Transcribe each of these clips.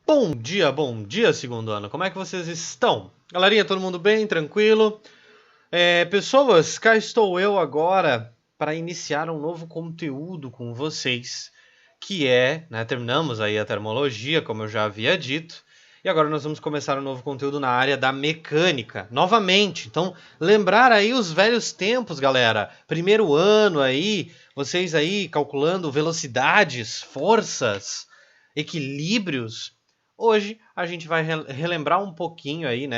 Bom dia, segundo ano. Como é que vocês estão? Galerinha, todo mundo bem? Tranquilo? Pessoas, cá estou eu agora para iniciar um novo conteúdo com vocês, que terminamos aí a termologia, como eu já havia dito, e agora nós vamos começar um novo conteúdo na área da mecânica, novamente. Então, lembrar aí os velhos tempos, galera. Primeiro ano aí, vocês aí calculando velocidades, forças, equilíbrios. Hoje a gente vai relembrar um pouquinho aí,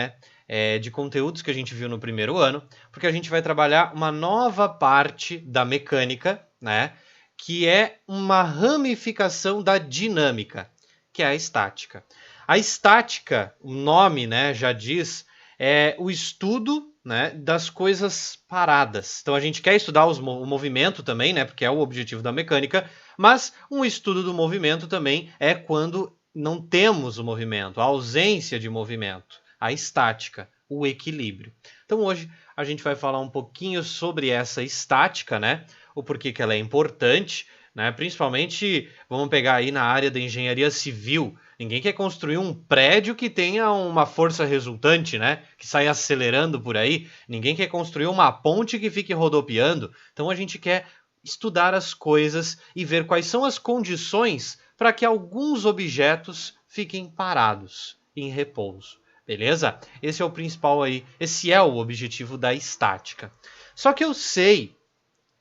de conteúdos que a gente viu no primeiro ano, porque a gente vai trabalhar uma nova parte da mecânica, né? Que é uma ramificação da dinâmica, que é a estática. A estática, o nome, né, já diz, é o estudo, né, das coisas paradas. Então a gente quer estudar o movimento também, né, porque é o objetivo da mecânica, mas um estudo do movimento também é quando não temos o movimento, a ausência de movimento, a estática, o equilíbrio. Então hoje a gente vai falar um pouquinho sobre essa estática, né? O porquê que ela é importante, né? Principalmente, vamos pegar aí na área da engenharia civil. Ninguém quer construir um prédio que tenha uma força resultante, né? Que saia acelerando por aí. Ninguém quer construir uma ponte que fique rodopiando. Então a gente quer estudar as coisas e ver quais são as condições para que alguns objetos fiquem parados, em repouso. Beleza? Esse é o principal aí, esse é o objetivo da estática. Só que eu sei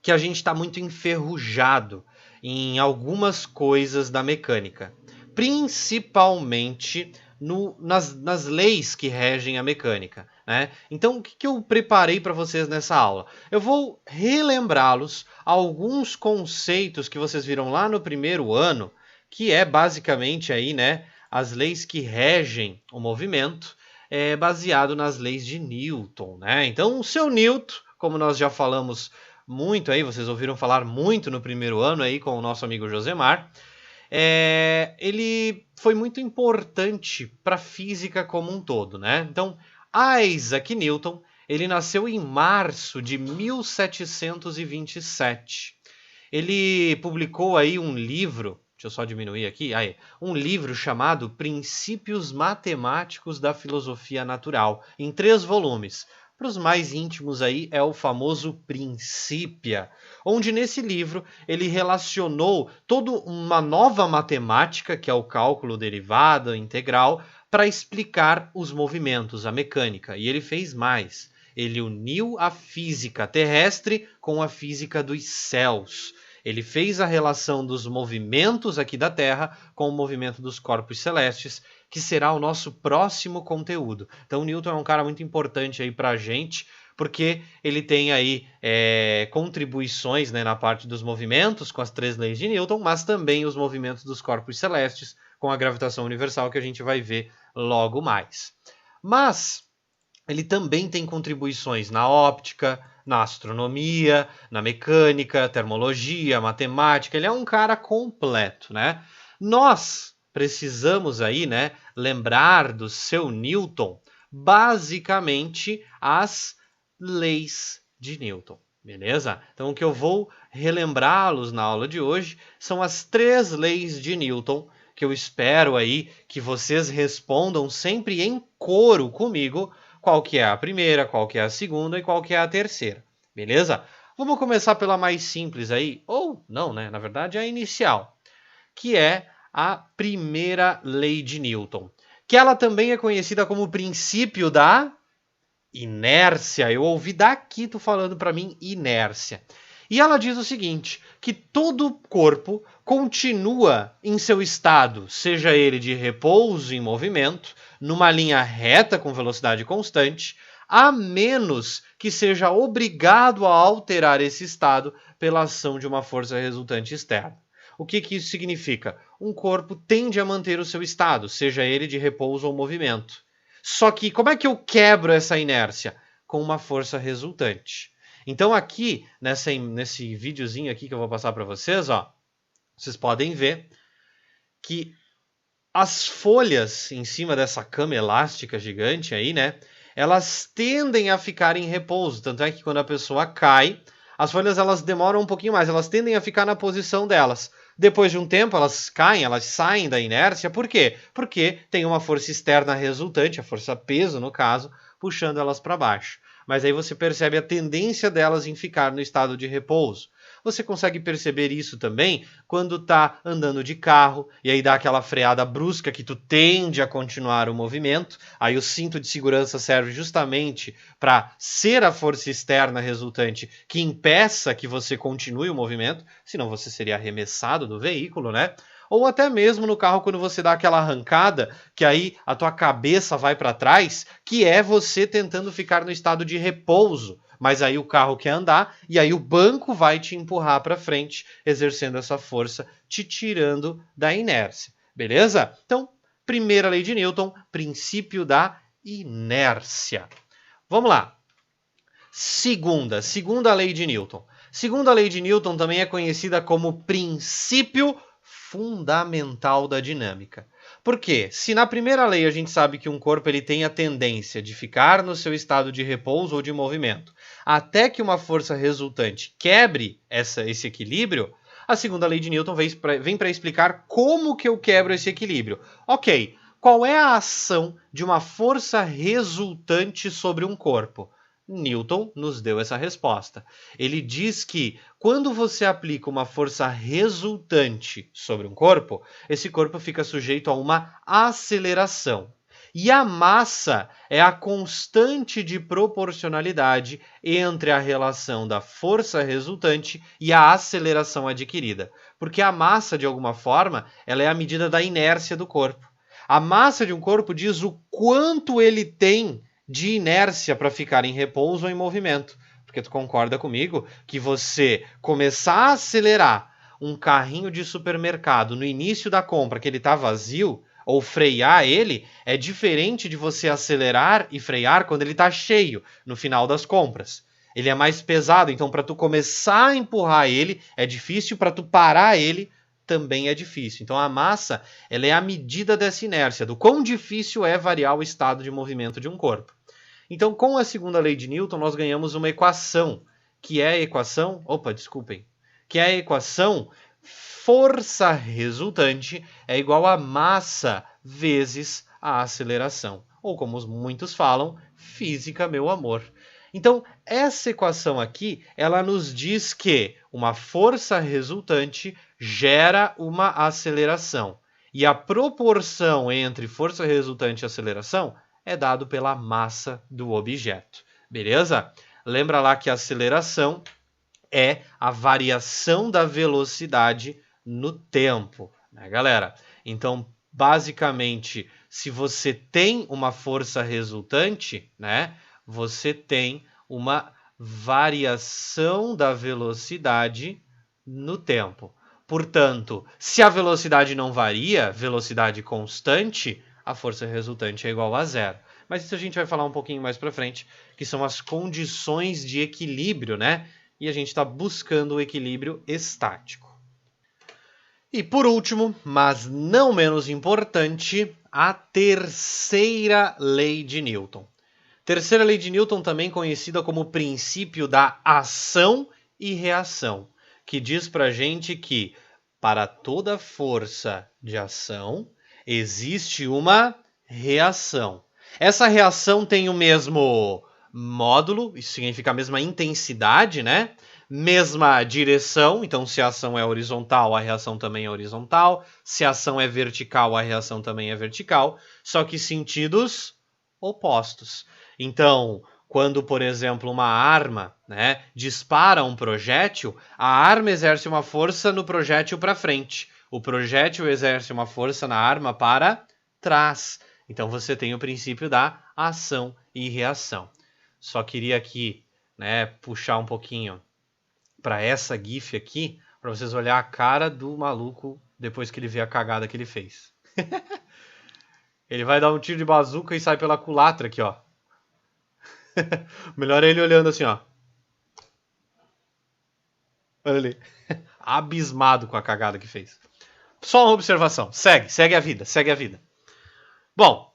que a gente está muito enferrujado em algumas coisas da mecânica, principalmente nas leis que regem a mecânica, né? Então, o que eu preparei para vocês nessa aula? Eu vou relembrá-los alguns conceitos que vocês viram lá no primeiro ano, que é basicamente aí, né, as leis que regem o movimento, baseado nas leis de Newton, né? Então, o seu Newton, como nós já falamos muito aí, vocês ouviram falar muito no primeiro ano aí com o nosso amigo Josemar, ele foi muito importante para a física como um todo, né? Então, Isaac Newton, ele nasceu em março de 1727. Ele publicou aí um livro, deixa eu só diminuir aqui, um livro chamado Princípios Matemáticos da Filosofia Natural, em 3 volumes. Para os mais íntimos aí é o famoso Principia, onde nesse livro ele relacionou toda uma nova matemática, que é o cálculo derivado integral, para explicar os movimentos, a mecânica. E ele fez mais. Ele uniu a física terrestre com a física dos céus. Ele fez a relação dos movimentos aqui da Terra com o movimento dos corpos celestes, que será o nosso próximo conteúdo. Então, Newton é um cara muito importante aí para a gente, porque ele tem aí contribuições, né, na parte dos movimentos com as 3 leis de Newton, mas também os movimentos dos corpos celestes com a gravitação universal, que a gente vai ver logo mais. Mas ele também tem contribuições na óptica, na astronomia, na mecânica, termologia, matemática. Ele é um cara completo, né? Nós precisamos aí, né, lembrar do seu Newton, basicamente as leis de Newton, beleza? Então o que eu vou relembrá-los na aula de hoje são as 3 leis de Newton, que eu espero aí que vocês respondam sempre em coro comigo, qual que é a primeira, qual que é a segunda e qual que é a terceira, beleza? Vamos começar pela mais simples aí, ou não, né? Na verdade, a inicial, que é a primeira lei de Newton, que ela também é conhecida como o princípio da inércia. Eu ouvi daqui tu falando para mim inércia. E ela diz o seguinte, que todo corpo continua em seu estado, seja ele de repouso em movimento, numa linha reta com velocidade constante, a menos que seja obrigado a alterar esse estado pela ação de uma força resultante externa. O que isso significa? Um corpo tende a manter o seu estado, seja ele de repouso ou movimento. Só que como é que eu quebro essa inércia? Com uma força resultante. Então aqui, nesse videozinho aqui que eu vou passar para vocês, ó, vocês podem ver que as folhas em cima dessa cama elástica gigante aí, né, elas tendem a ficar em repouso. Tanto é que quando a pessoa cai, as folhas elas demoram um pouquinho mais, elas tendem a ficar na posição delas. Depois de um tempo, elas caem, elas saem da inércia. Por quê? Porque tem uma força externa resultante, a força peso, no caso, puxando elas para baixo. Mas aí você percebe a tendência delas em ficar no estado de repouso. Você consegue perceber isso também quando está andando de carro e aí dá aquela freada brusca que tu tende a continuar o movimento. Aí o cinto de segurança serve justamente para ser a força externa resultante que impeça que você continue o movimento, senão você seria arremessado do veículo, né? Ou até mesmo no carro quando você dá aquela arrancada, que aí a tua cabeça vai para trás, que é você tentando ficar no estado de repouso. Mas aí o carro quer andar e aí o banco vai te empurrar para frente, exercendo essa força, te tirando da inércia. Beleza? Então, primeira lei de Newton, princípio da inércia. Vamos lá. Segunda lei de Newton. Segunda lei de Newton também é conhecida como princípio fundamental da dinâmica. Por quê? Se na primeira lei a gente sabe que um corpo ele tem a tendência de ficar no seu estado de repouso ou de movimento, até que uma força resultante quebre esse equilíbrio, a segunda lei de Newton vem para explicar como que eu quebro esse equilíbrio. Ok, qual é a ação de uma força resultante sobre um corpo? Newton nos deu essa resposta. Ele diz que quando você aplica uma força resultante sobre um corpo, esse corpo fica sujeito a uma aceleração. E a massa é a constante de proporcionalidade entre a relação da força resultante e a aceleração adquirida. Porque a massa, de alguma forma, ela é a medida da inércia do corpo. A massa de um corpo diz o quanto ele tem de inércia para ficar em repouso ou em movimento. Porque tu concorda comigo que você começar a acelerar um carrinho de supermercado no início da compra, que ele está vazio, ou frear ele, é diferente de você acelerar e frear quando ele está cheio, no final das compras. Ele é mais pesado, então para tu começar a empurrar ele é difícil, para tu parar ele também é difícil. Então a massa ela é a medida dessa inércia, do quão difícil é variar o estado de movimento de um corpo. Então, com a segunda lei de Newton, nós ganhamos uma equação, que é a equação... que é a equação força resultante é igual a massa vezes a aceleração. Ou como muitos falam, física, meu amor. Então, essa equação aqui, ela nos diz que uma força resultante gera uma aceleração. E a proporção entre força resultante e aceleração é dado pela massa do objeto. Beleza? Lembra lá que a aceleração é a variação da velocidade no tempo, né, galera? Então, basicamente, se você tem uma força resultante, né, você tem uma variação da velocidade no tempo. Portanto, se a velocidade não varia, velocidade constante, a força resultante é igual a zero. Mas isso a gente vai falar um pouquinho mais para frente, que são as condições de equilíbrio, né? E a gente está buscando o equilíbrio estático. E por último, mas não menos importante, a terceira lei de Newton. Terceira lei de Newton, também conhecida como princípio da ação e reação, que diz para a gente que para toda força de ação existe uma reação. Essa reação tem o mesmo módulo, isso significa a mesma intensidade, né? Mesma direção, então se a ação é horizontal, a reação também é horizontal. Se a ação é vertical, a reação também é vertical, só que sentidos opostos. Então, quando, por exemplo, uma arma, né, dispara um projétil, a arma exerce uma força no projétil para frente. O projétil exerce uma força na arma para trás. Então você tem o princípio da ação e reação. Só queria aqui, né, puxar um pouquinho para essa gif aqui, para vocês olhar a cara do maluco depois que ele vê a cagada que ele fez. Ele vai dar um tiro de bazuca e sai pela culatra aqui, ó. Melhor é ele olhando assim, ó. Olha ali. Abismado com a cagada que fez. Só uma observação. Segue a vida, segue a vida. Bom,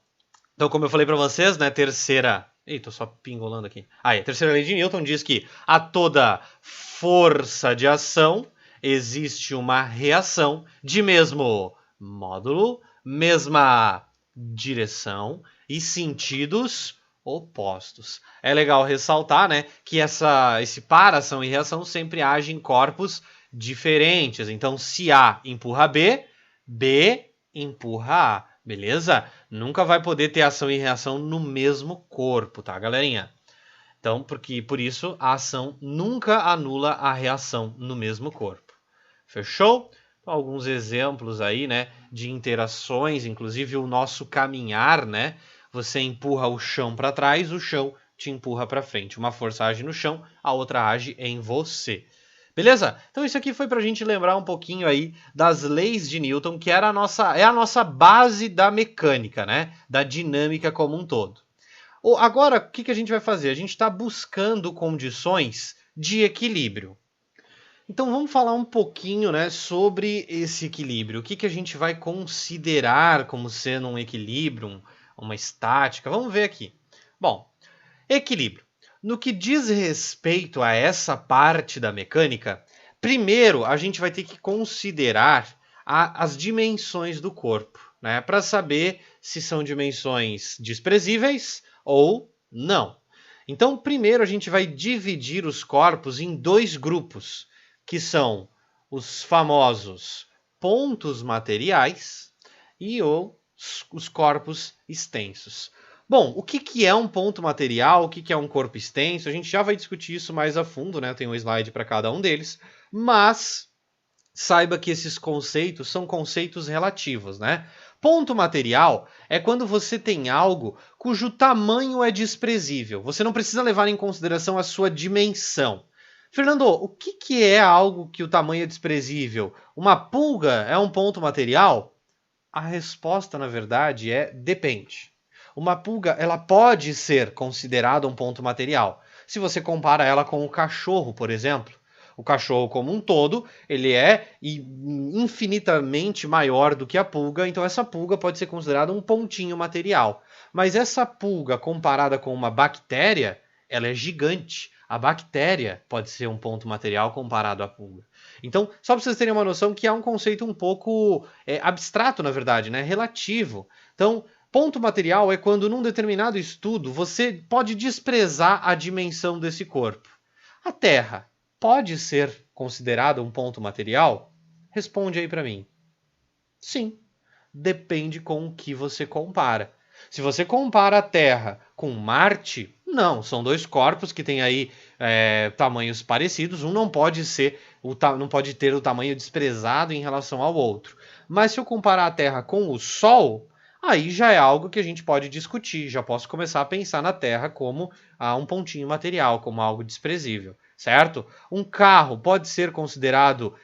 então como eu falei para vocês, né, terceira... Eita, tô só pingolando aqui. A terceira lei de Newton diz que a toda força de ação existe uma reação de mesmo módulo, mesma direção e sentidos opostos. É legal ressaltar, né, que esse par, ação e reação sempre agem em corpos diferentes. Então, se A empurra B, B empurra A, beleza? Nunca vai poder ter ação e reação no mesmo corpo, tá, galerinha? Então, por isso, a ação nunca anula a reação no mesmo corpo. Fechou? Então, alguns exemplos aí, né, de interações, inclusive o nosso caminhar, né? Você empurra o chão para trás, o chão te empurra para frente. Uma força age no chão, a outra age em você. Beleza? Então isso aqui foi para a gente lembrar um pouquinho aí das leis de Newton, que é a nossa base da mecânica, né? Da dinâmica como um todo. Agora, o que a gente vai fazer? A gente está buscando condições de equilíbrio. Então vamos falar um pouquinho, né, sobre esse equilíbrio. O que a gente vai considerar como sendo um equilíbrio, uma estática? Vamos ver aqui. Bom, equilíbrio. No que diz respeito a essa parte da mecânica, primeiro a gente vai ter que considerar as dimensões do corpo, né, para saber se são dimensões desprezíveis ou não. Então, primeiro a gente vai dividir os corpos em dois grupos, que são os famosos pontos materiais e os corpos extensos. Bom, o que é um ponto material, o que é um corpo extenso? A gente já vai discutir isso mais a fundo, né? Tem um slide para cada um deles, mas saiba que esses conceitos são conceitos relativos, né? Ponto material é quando você tem algo cujo tamanho é desprezível. Você não precisa levar em consideração a sua dimensão. Fernando, o que é algo que o tamanho é desprezível? Uma pulga é um ponto material? A resposta, na verdade, é depende. Uma pulga, ela pode ser considerada um ponto material. Se você compara ela com o cachorro, por exemplo. O cachorro como um todo, ele é infinitamente maior do que a pulga, então essa pulga pode ser considerada um pontinho material. Mas essa pulga, comparada com uma bactéria, ela é gigante. A bactéria pode ser um ponto material comparado à pulga. Então, só para vocês terem uma noção que é um conceito um pouco abstrato, na verdade, né? Relativo. Então, ponto material é quando, num determinado estudo, você pode desprezar a dimensão desse corpo. A Terra pode ser considerada um ponto material? Responde aí para mim. Sim. Depende com o que você compara. Se você compara a Terra com Marte, não, são dois corpos que têm aí tamanhos parecidos. Um não pode ter o tamanho desprezado em relação ao outro. Mas se eu comparar a Terra com o Sol, aí já é algo que a gente pode discutir. Já posso começar a pensar na Terra como um pontinho material, como algo desprezível, certo? Um carro pode ser considerado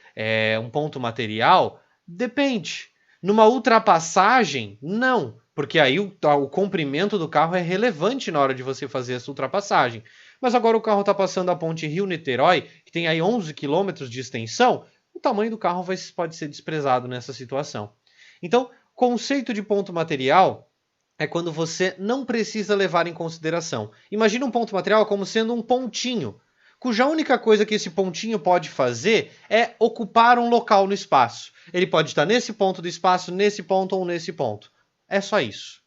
um ponto material? Depende. Numa ultrapassagem, não, porque aí o comprimento do carro é relevante na hora de você fazer essa ultrapassagem. Mas agora o carro está passando a ponte Rio-Niterói, que tem aí 11 quilômetros de extensão, o tamanho do carro pode ser desprezado nessa situação. Então, conceito de ponto material é quando você não precisa levar em consideração. Imagina um ponto material como sendo um pontinho, cuja única coisa que esse pontinho pode fazer é ocupar um local no espaço. Ele pode estar nesse ponto do espaço, nesse ponto ou nesse ponto. É só isso.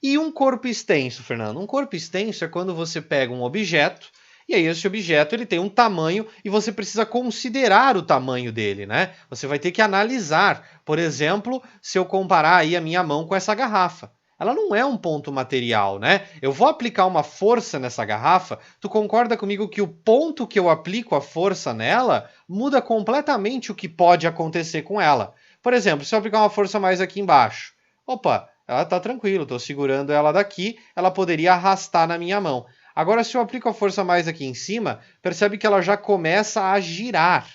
E um corpo extenso, Fernando? Um corpo extenso é quando você pega um objeto, e aí esse objeto ele tem um tamanho e você precisa considerar o tamanho dele, né? Você vai ter que analisar. Por exemplo, se eu comparar aí a minha mão com essa garrafa. Ela não é um ponto material, né? Eu vou aplicar uma força nessa garrafa, tu concorda comigo que o ponto que eu aplico a força nela muda completamente o que pode acontecer com ela. Por exemplo, se eu aplicar uma força mais aqui embaixo, opa, ela tá tranquilo, estou segurando ela daqui, ela poderia arrastar na minha mão. Agora, se eu aplico a força mais aqui em cima, percebe que ela já começa a girar.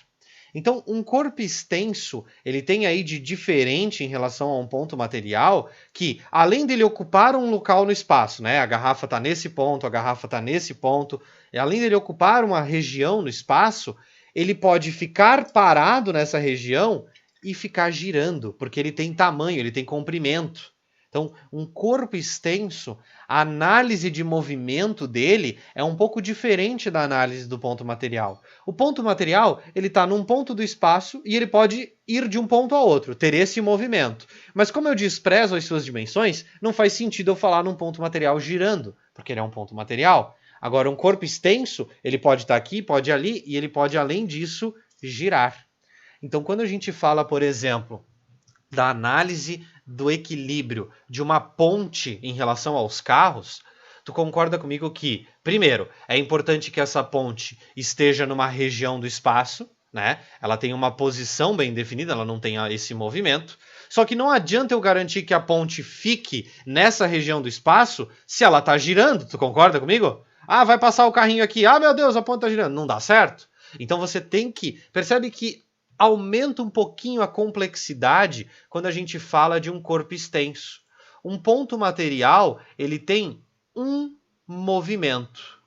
Então, um corpo extenso, ele tem aí de diferente em relação a um ponto material, que além dele ocupar um local no espaço, né? A garrafa está nesse ponto, a garrafa está nesse ponto, e além dele ocupar uma região no espaço, ele pode ficar parado nessa região e ficar girando, porque ele tem tamanho, ele tem comprimento. Então, um corpo extenso, a análise de movimento dele é um pouco diferente da análise do ponto material. O ponto material, ele está num ponto do espaço e ele pode ir de um ponto a outro, ter esse movimento. Mas como eu desprezo as suas dimensões, não faz sentido eu falar num ponto material girando, porque ele é um ponto material. Agora, um corpo extenso, ele pode estar aqui, pode ir ali, e ele pode, além disso, girar. Então, quando a gente fala, por exemplo, da análise do equilíbrio de uma ponte em relação aos carros, tu concorda comigo que, primeiro, é importante que essa ponte esteja numa região do espaço, né? Ela tem uma posição bem definida, ela não tem esse movimento. Só que não adianta eu garantir que a ponte fique nessa região do espaço se ela está girando, tu concorda comigo? Ah, vai passar o carrinho aqui, ah, meu Deus, a ponte está girando. Não dá certo. Então você tem que... Percebe que aumenta um pouquinho a complexidade quando a gente fala de um corpo extenso. Um ponto material, ele tem um movimento.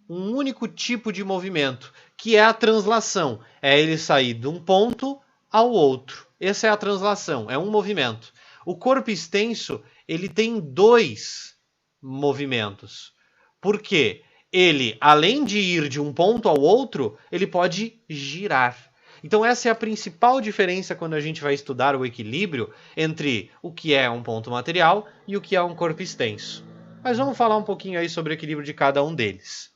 Um único tipo de movimento, que é a translação. É ele sair de um ponto ao outro. Essa é a translação, é um movimento. O corpo extenso, ele tem dois movimentos. Por quê? Ele, além de ir de um ponto ao outro, ele pode girar. Então essa é a principal diferença quando a gente vai estudar o equilíbrio entre o que é um ponto material e o que é um corpo extenso. Mas vamos falar um pouquinho aí sobre o equilíbrio de cada um deles.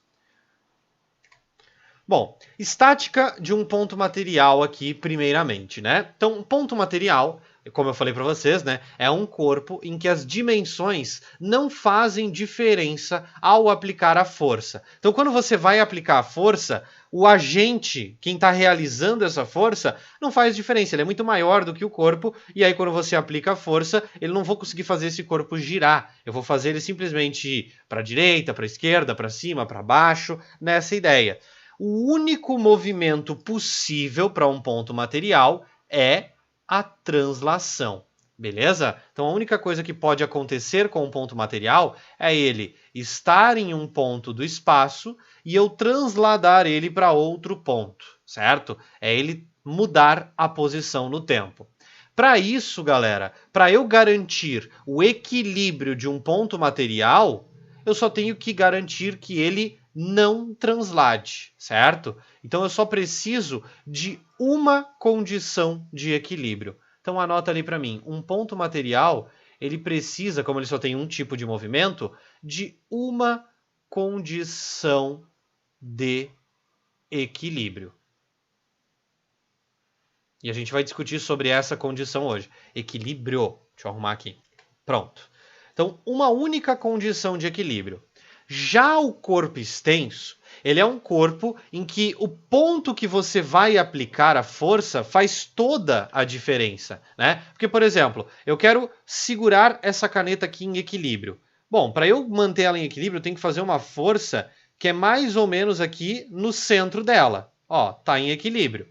Bom, estática de um ponto material aqui primeiramente, né? Então, um ponto material, como eu falei para vocês, né, é um corpo em que as dimensões não fazem diferença ao aplicar a força. Então, quando você vai aplicar a força, o agente, quem está realizando essa força, não faz diferença. Ele é muito maior do que o corpo, e aí quando você aplica a força, ele não vou conseguir fazer esse corpo girar. Eu vou fazer ele simplesmente ir para a direita, para a esquerda, para cima, para baixo, nessa ideia. O único movimento possível para um ponto material é a translação, beleza? Então a única coisa que pode acontecer com um ponto material é ele estar em um ponto do espaço e eu transladar ele para outro ponto, certo? É ele mudar a posição no tempo. Para isso, galera, para eu garantir o equilíbrio de um ponto material, eu só tenho que garantir que ele não translade, certo? Então eu só preciso de uma condição de equilíbrio. Então anota ali para mim, um ponto material, ele precisa, como ele só tem um tipo de movimento, de uma condição de equilíbrio. E a gente vai discutir sobre essa condição hoje. Equilíbrio. Deixa eu arrumar aqui. Pronto. Então, uma única condição de equilíbrio. Já o corpo extenso, ele é um corpo em que o ponto que você vai aplicar a força faz toda a diferença, né? Porque, por exemplo, eu quero segurar essa caneta aqui em equilíbrio. Bom, para eu manter ela em equilíbrio, eu tenho que fazer uma força que é mais ou menos aqui no centro dela. Ó, tá em equilíbrio.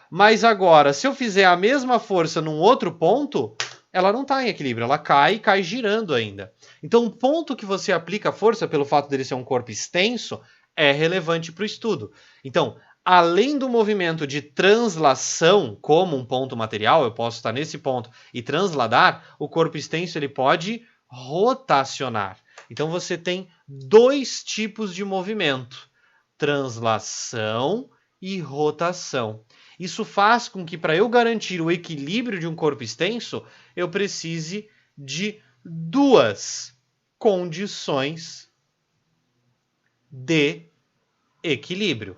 Mas agora, se eu fizer a mesma força num outro ponto, ela não está em equilíbrio, ela cai e cai girando ainda. Então, o ponto que você aplica a força, pelo fato dele ser um corpo extenso, é relevante para o estudo. Então, além do movimento de translação, como um ponto material, eu posso estar nesse ponto e transladar, o corpo extenso ele pode rotacionar. Então, você tem dois tipos de movimento: translação e rotação. Isso faz com que, para eu garantir o equilíbrio de um corpo extenso, eu precise de duas condições de equilíbrio.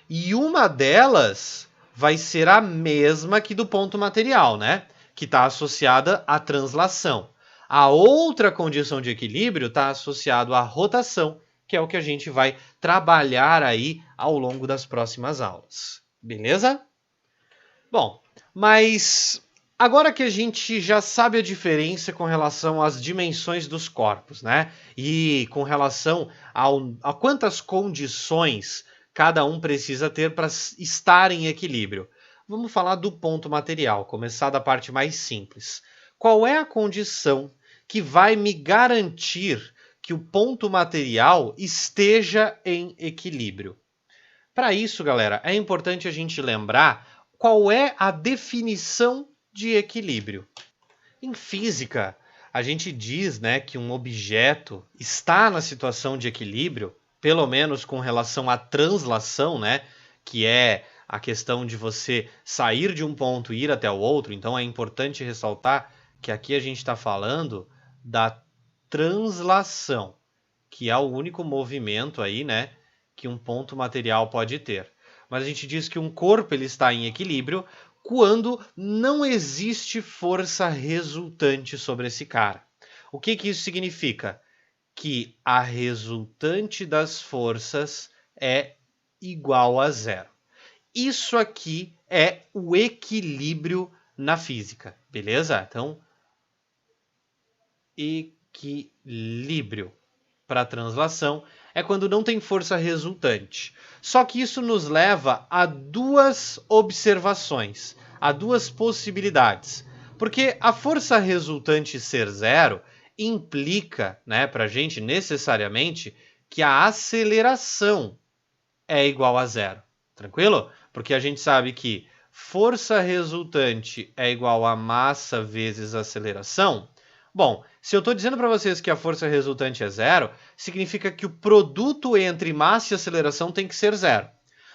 E uma delas vai ser a mesma que do ponto material, né? Que está associada à translação. A outra condição de equilíbrio está associada à rotação, que é o que a gente vai trabalhar aí ao longo das próximas aulas. Beleza? Bom, mas agora que a gente já sabe a diferença com relação às dimensões dos corpos, né? E com relação a quantas condições cada um precisa ter para estar em equilíbrio, vamos falar do ponto material, começar da parte mais simples. Qual é a condição que vai me garantir que o ponto material esteja em equilíbrio? Para isso, galera, é importante a gente lembrar qual é a definição de equilíbrio. Em física, a gente diz, né, que um objeto está na situação de equilíbrio, pelo menos com relação à translação, né, que é a questão de você sair de um ponto e ir até o outro. Então é importante ressaltar que aqui a gente está falando da translação, que é o único movimento aí, né, que um ponto material pode ter. Mas a gente diz que um corpo ele está em equilíbrio quando não existe força resultante sobre esse cara. O que isso significa? Que a resultante das forças é igual a zero. Isso aqui é o equilíbrio na física, beleza? Então, equilíbrio para a translação é quando não tem força resultante. Só que isso nos leva a duas observações, a duas possibilidades. Porque a força resultante ser zero implica, né, para a gente necessariamente, que a aceleração é igual a zero. Tranquilo? Porque a gente sabe que força resultante é igual a massa vezes aceleração. Bom, se eu estou dizendo para vocês que a força resultante é zero, significa que o produto entre massa e aceleração tem que ser zero.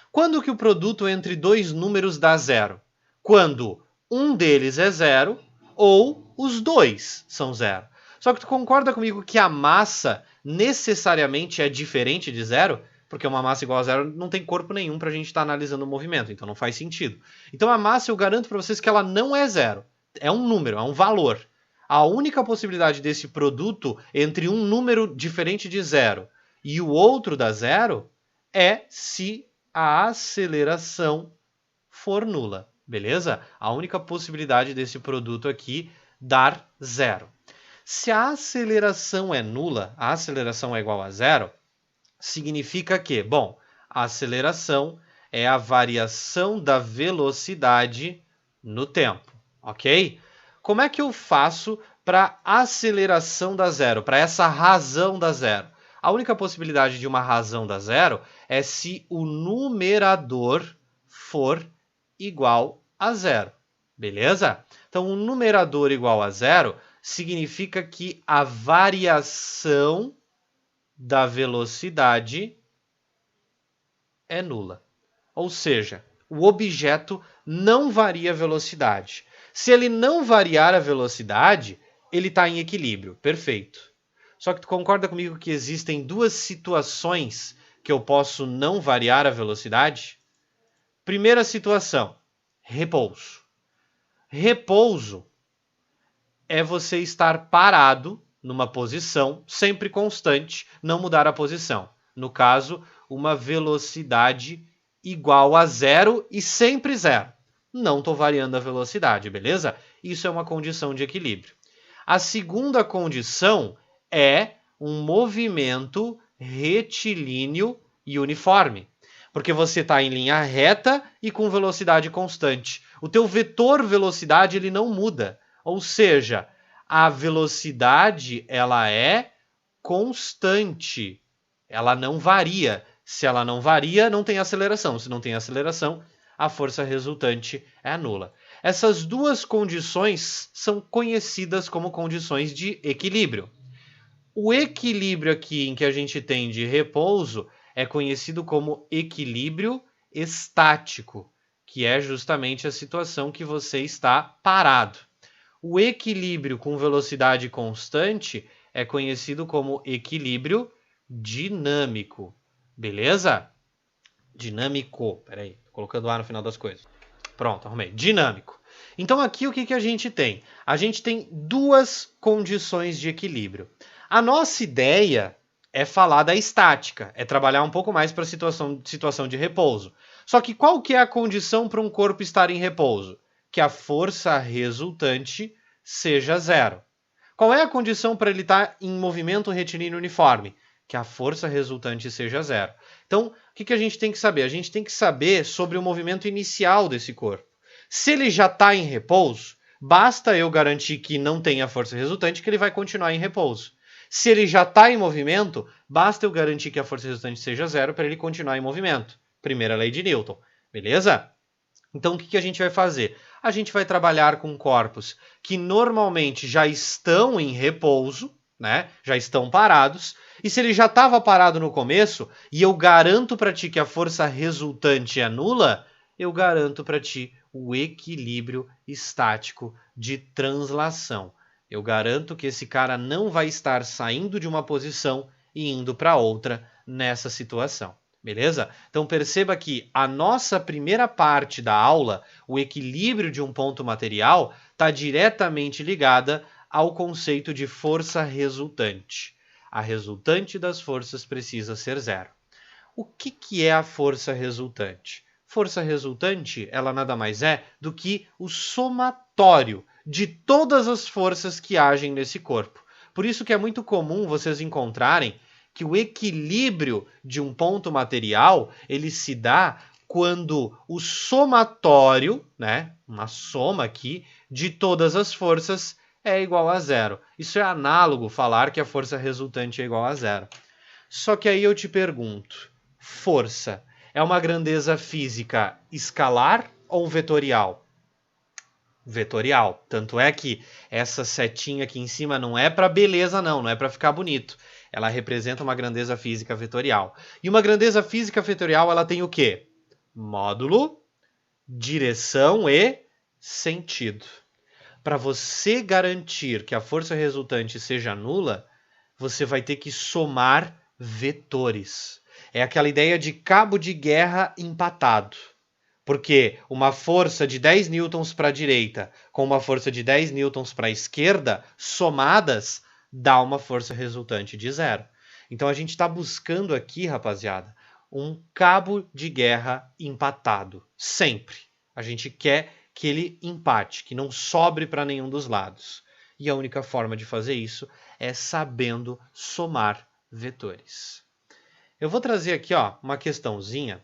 Quando que o produto entre dois números dá zero? Quando um deles é zero ou os dois são zero. Só que tu concorda comigo que a massa necessariamente é diferente de zero? Porque uma massa igual a zero não tem corpo nenhum para a gente estar analisando o movimento, então não faz sentido. Então a massa eu garanto para vocês que ela não é zero. É um número, é um valor. A única possibilidade desse produto entre um número diferente de zero e o outro da zero é se a aceleração for nula, beleza? A única possibilidade desse produto aqui dar zero. Se a aceleração é nula, a aceleração é igual a zero, significa que, bom, a aceleração é a variação da velocidade no tempo, ok? Como é que eu faço para aceleração da zero, para essa razão da zero? A única possibilidade de uma razão da zero é se o numerador for igual a zero, beleza? Então, o numerador igual a zero significa que a variação da velocidade é nula. Ou seja, o objeto não varia a velocidade. Se ele não variar a velocidade, ele está em equilíbrio. Perfeito. Só que tu concorda comigo que existem duas situações que eu posso não variar a velocidade? Primeira situação, repouso. Repouso é você estar parado numa posição sempre constante, não mudar a posição. No caso, uma velocidade igual a zero e sempre zero. Não estou variando a velocidade, beleza? Isso é uma condição de equilíbrio. A segunda condição é um movimento retilíneo e uniforme, porque você está em linha reta e com velocidade constante. O teu vetor velocidade ele não muda, ou seja, a velocidade ela é constante, ela não varia. Se ela não varia, não tem aceleração. Se não tem aceleração, a força resultante é nula. Essas duas condições são conhecidas como condições de equilíbrio. O equilíbrio aqui em que a gente tem de repouso é conhecido como equilíbrio estático, que é justamente a situação que você está parado. O equilíbrio com velocidade constante é conhecido como equilíbrio dinâmico. Beleza? Dinâmico. Peraí, tô colocando A no final das coisas. Pronto, arrumei. Dinâmico. Então aqui o que a gente tem? A gente tem duas condições de equilíbrio. A nossa ideia é falar da estática, é trabalhar um pouco mais para a situação de repouso. Só que qual que é a condição para um corpo estar em repouso? Que a força resultante seja zero. Qual é a condição para ele estar em movimento retilíneo uniforme? Que a força resultante seja zero. Então, o que a gente tem que saber? A gente tem que saber sobre o movimento inicial desse corpo. Se ele já está em repouso, basta eu garantir que não tenha força resultante que ele vai continuar em repouso. Se ele já está em movimento, basta eu garantir que a força resultante seja zero para ele continuar em movimento. Primeira lei de Newton. Beleza? Então, o que a gente vai fazer? a gente vai trabalhar com corpos que normalmente já estão em repouso, né? Já estão parados. E se ele já estava parado no começo, e eu garanto para ti que a força resultante é nula, eu garanto para ti o equilíbrio estático de translação. Eu garanto que esse cara não vai estar saindo de uma posição e indo para outra nessa situação. Beleza? Então perceba que a nossa primeira parte da aula, o equilíbrio de um ponto material, está diretamente ligada ao conceito de força resultante. A resultante das forças precisa ser zero. O que é a força resultante? Força resultante, ela nada mais é do que o somatório de todas as forças que agem nesse corpo. Por isso que é muito comum vocês encontrarem que o equilíbrio de um ponto material, ele se dá quando o somatório, né, uma soma aqui, de todas as forças é igual a zero. Isso é análogo falar que a força resultante é igual a zero. Só que aí eu te pergunto, força é uma grandeza física escalar ou vetorial? Vetorial. Tanto é que essa setinha aqui em cima não é para beleza não é para ficar bonito. Ela representa uma grandeza física vetorial. E uma grandeza física vetorial, ela tem o quê? Módulo, direção e sentido. Para você garantir que a força resultante seja nula, você vai ter que somar vetores. É aquela ideia de cabo de guerra empatado. Porque uma força de 10 newtons para a direita com uma força de 10 newtons para a esquerda, somadas, dá uma força resultante de zero. Então a gente está buscando aqui, rapaziada, um cabo de guerra empatado. Sempre. A gente quer que ele empate, que não sobre para nenhum dos lados. E a única forma de fazer isso é sabendo somar vetores. Eu vou trazer aqui uma questãozinha,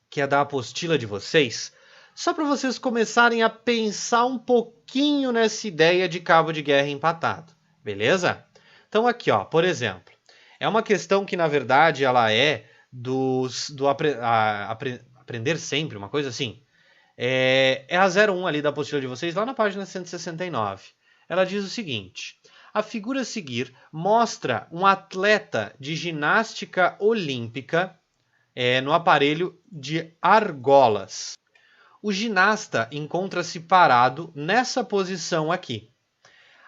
que é da apostila de vocês, só para vocês começarem a pensar um pouquinho nessa ideia de cabo de guerra empatado. Beleza? Então aqui, por exemplo, é uma questão que na verdade ela é do aprender sempre, uma coisa assim. É a 01 ali da apostila de vocês, lá na página 169. Ela diz o seguinte: a figura a seguir mostra um atleta de ginástica olímpica no aparelho de argolas. O ginasta encontra-se parado nessa posição aqui.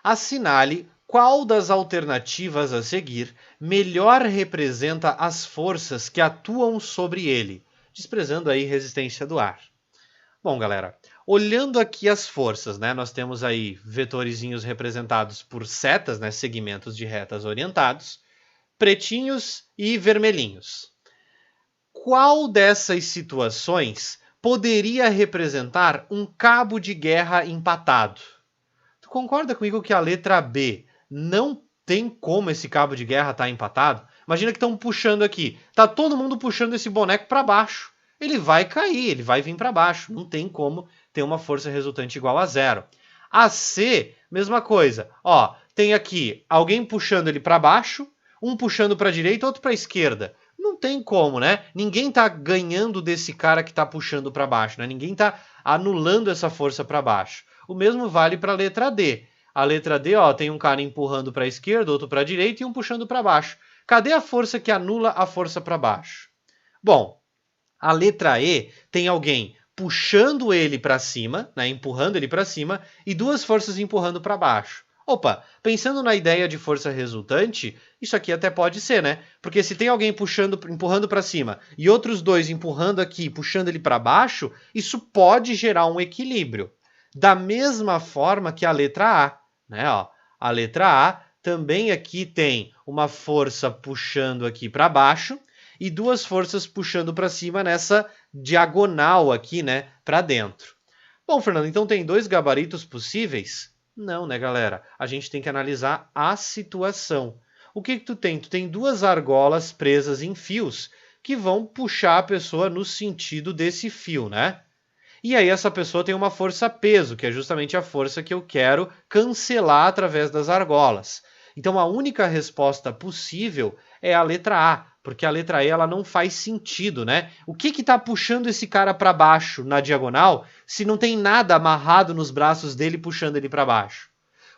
Assinale qual das alternativas a seguir melhor representa as forças que atuam sobre ele, desprezando aí resistência do ar. Bom, galera, olhando aqui as forças, nós temos aí vetorizinhos representados por setas, segmentos de retas orientados, pretinhos e vermelhinhos. Qual dessas situações poderia representar um cabo de guerra empatado? Tu concorda comigo que a letra B não tem como esse cabo de guerra estar empatado? Imagina que estão puxando aqui. Tá todo mundo puxando esse boneco para baixo. Ele vai cair, ele vai vir para baixo. Não tem como ter uma força resultante igual a zero. A C, mesma coisa. Tem aqui alguém puxando ele para baixo, um puxando para a direita, outro para a esquerda. Não tem como, Ninguém tá ganhando desse cara que tá puxando para baixo, Ninguém tá anulando essa força para baixo. O mesmo vale para a letra D. A letra D, tem um cara empurrando para a esquerda, outro para a direita e um puxando para baixo. Cadê a força que anula a força para baixo? Bom, a letra E tem alguém puxando ele para cima, empurrando ele para cima, e duas forças empurrando para baixo. Opa, pensando na ideia de força resultante, isso aqui até pode ser, Porque se tem alguém empurrando para cima e outros dois empurrando aqui, puxando ele para baixo, isso pode gerar um equilíbrio. Da mesma forma que a letra A, A letra A também aqui tem uma força puxando aqui para baixo e duas forças puxando para cima nessa diagonal aqui, para dentro. Bom, Fernando, então tem dois gabaritos possíveis? Não, galera? A gente tem que analisar a situação. O que tu tem? Tu tem duas argolas presas em fios que vão puxar a pessoa no sentido desse fio, E aí essa pessoa tem uma força-peso, que é justamente a força que eu quero cancelar através das argolas. Então a única resposta possível é a letra A, porque a letra E ela não faz sentido, né? O que está puxando esse cara para baixo na diagonal se não tem nada amarrado nos braços dele puxando ele para baixo?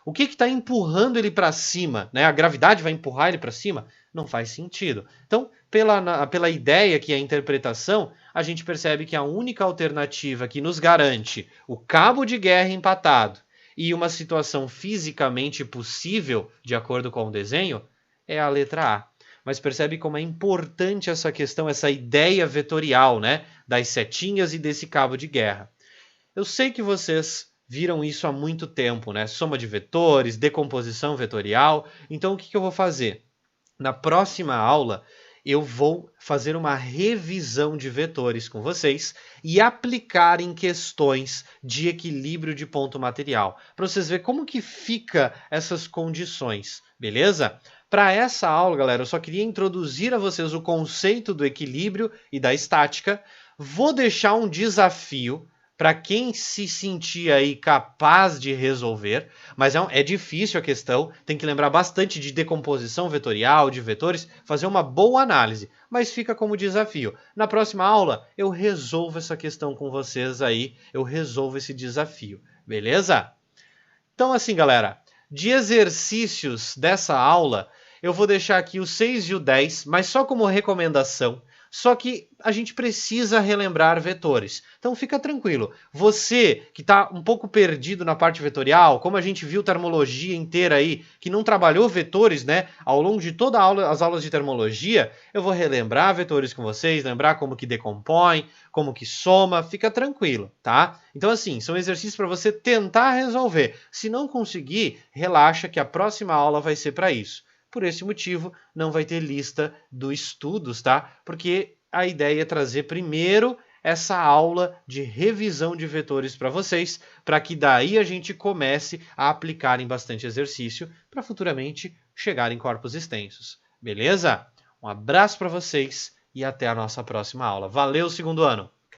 O que está empurrando ele para cima? Né? A gravidade vai empurrar ele para cima? Não faz sentido. Então, pela ideia que é a interpretação, a gente percebe que a única alternativa que nos garante o cabo de guerra empatado e uma situação fisicamente possível, de acordo com o desenho, é a letra A. Mas percebe como é importante essa questão, essa ideia vetorial, né? Das setinhas e desse cabo de guerra. Eu sei que vocês viram isso há muito tempo, né? Soma de vetores, decomposição vetorial. Então, o que eu vou fazer? Na próxima aula, eu vou fazer uma revisão de vetores com vocês e aplicar em questões de equilíbrio de ponto material, para vocês verem como que fica essas condições, beleza? Para essa aula, galera, eu só queria introduzir a vocês o conceito do equilíbrio e da estática. Vou deixar um desafio para quem se sentir aí capaz de resolver, mas é difícil a questão, tem que lembrar bastante de decomposição vetorial, de vetores, fazer uma boa análise, mas fica como desafio. Na próxima aula, eu resolvo essa questão com vocês aí, eu resolvo esse desafio, beleza? Então assim, galera, de exercícios dessa aula, eu vou deixar aqui o 6 e o 10, mas só como recomendação. Só que a gente precisa relembrar vetores. Então fica tranquilo. Você que está um pouco perdido na parte vetorial, como a gente viu termologia inteira aí, que não trabalhou vetores, né? Ao longo de toda a aula, as aulas de termologia, eu vou relembrar vetores com vocês, lembrar como que decompõe, como que soma, fica tranquilo, tá? Então assim, são exercícios para você tentar resolver. Se não conseguir, relaxa que a próxima aula vai ser para isso. Por esse motivo, não vai ter lista dos estudos, tá? Porque a ideia é trazer primeiro essa aula de revisão de vetores para vocês, para que daí a gente comece a aplicar em bastante exercício, para futuramente chegar em corpos extensos. Beleza? Um abraço para vocês e até a nossa próxima aula. Valeu, segundo ano!